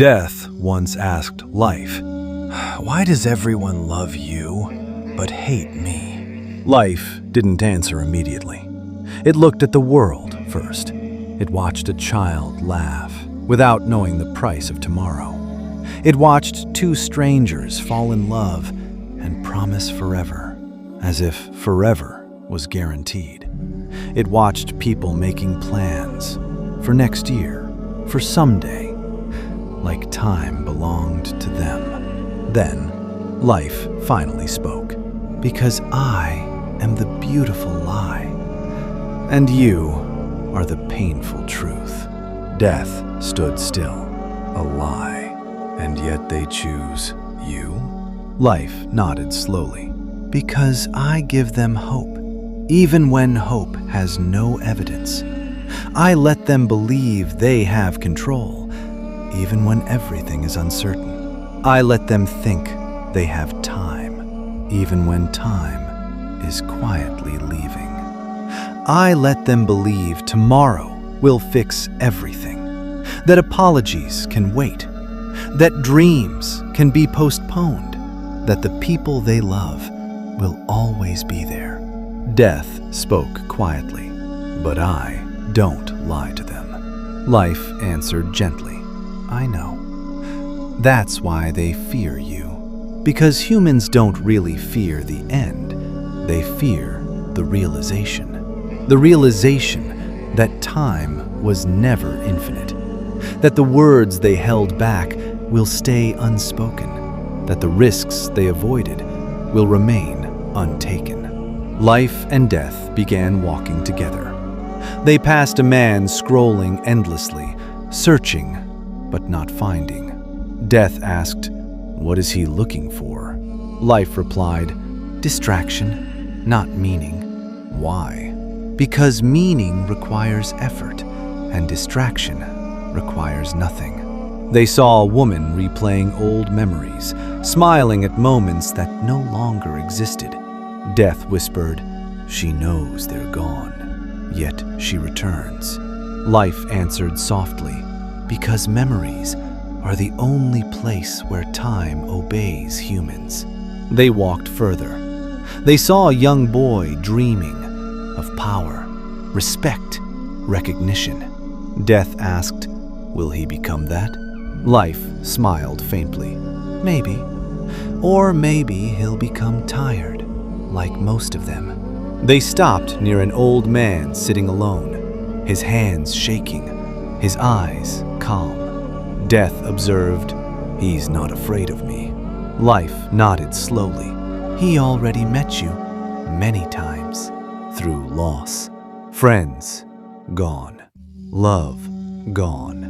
Death once asked life, "Why does everyone love you but hate me?" Life didn't answer immediately. It looked at the world first. It watched a child laugh without knowing the price of tomorrow. It watched two strangers fall in love and promise forever, as if forever was guaranteed. It watched people making plans for next year, for someday, like time belonged to them. Then, life finally spoke, because I am the beautiful lie, and you are the painful truth. Death stood still, a lie, and yet they choose you? Life nodded slowly, because I give them hope, even when hope has no evidence. I let them believe they have control, even when everything is uncertain. I let them think they have time, even when time is quietly leaving. I let them believe tomorrow will fix everything, that apologies can wait, that dreams can be postponed, that the people they love will always be there. Death spoke quietly, but I don't lie to them. Life answered gently, I know. That's why they fear you, because humans don't really fear the end. They fear the realization that time was never infinite, that the words they held back will stay unspoken, that the risks they avoided will remain untaken. Life and death began walking together. They passed a man scrolling endlessly, searching but not finding. Death asked, "What is he looking for?" Life replied, "Distraction, not meaning." Why? Because meaning requires effort, and distraction requires nothing. They saw a woman replaying old memories, smiling at moments that no longer existed. Death whispered, "She knows they're gone, yet she returns." Life answered softly, "Because memories are the only place where time obeys humans." They walked further. They saw a young boy dreaming of power, respect, recognition. Death asked, "Will he become that?" Life smiled faintly. "Maybe. Or maybe he'll become tired, like most of them." They stopped near an old man sitting alone, his hands shaking, his eyes calm. Death observed, "He's not afraid of me." Life nodded slowly. "He already met you many times, through loss. Friends gone, love gone,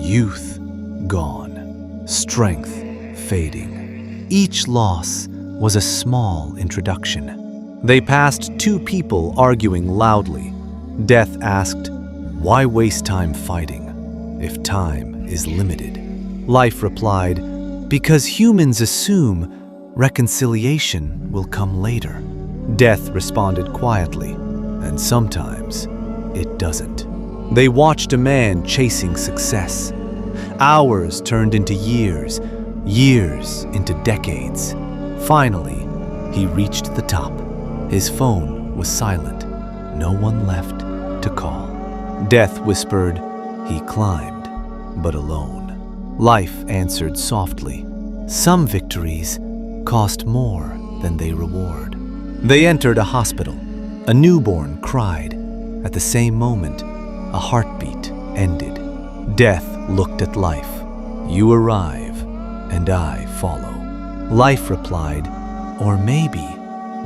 youth gone, strength fading. Each loss was a small introduction. They passed two people arguing loudly. Death asked, "Why waste time fighting if time is limited?" Life replied, "Because humans assume reconciliation will come later." Death responded quietly, "And sometimes it doesn't." They watched a man chasing success. Hours turned into years, years into decades. Finally, he reached the top. His phone was silent. No one left to call. Death whispered, "He climbed, but alone." Life answered softly, "Some victories cost more than they reward." They entered a hospital. A newborn cried. At the same moment, a heartbeat ended. Death looked at life. "You arrive, and I follow." Life replied, "Or maybe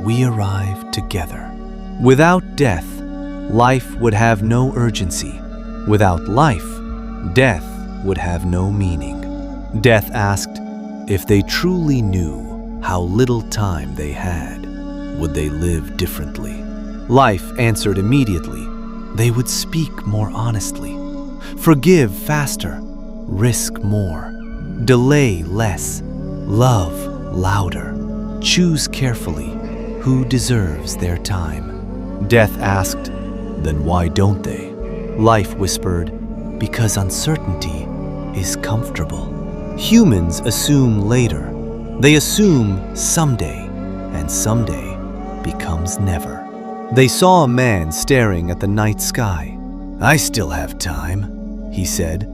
we arrive together." Without death, life would have no urgency. Without life, death would have no meaning. Death asked, if they truly knew how little time they had, would they live differently? Life answered immediately, they would speak more honestly, forgive faster, risk more, delay less, love louder, choose carefully who deserves their time. Death asked, "Then why don't they?" Life whispered, "Because uncertainty is comfortable." Humans assume later. They assume someday, and someday becomes never. They saw a man staring at the night sky. "I still have time," he said.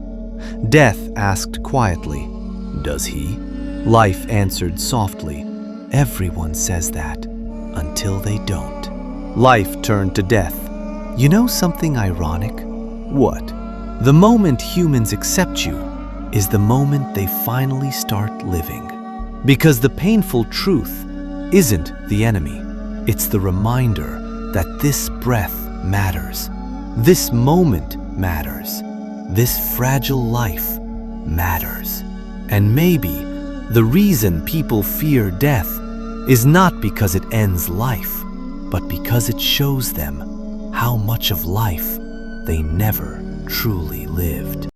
Death asked quietly, "Does he?" Life answered softly, "Everyone says that, until they don't." Life turned to death. You know something ironic? What? The moment humans accept you is the moment they finally start living. Because the painful truth isn't the enemy. It's the reminder that this breath matters. This moment matters. This fragile life matters. And maybe the reason people fear death is not because it ends life, but because it shows them how much of life they never truly lived.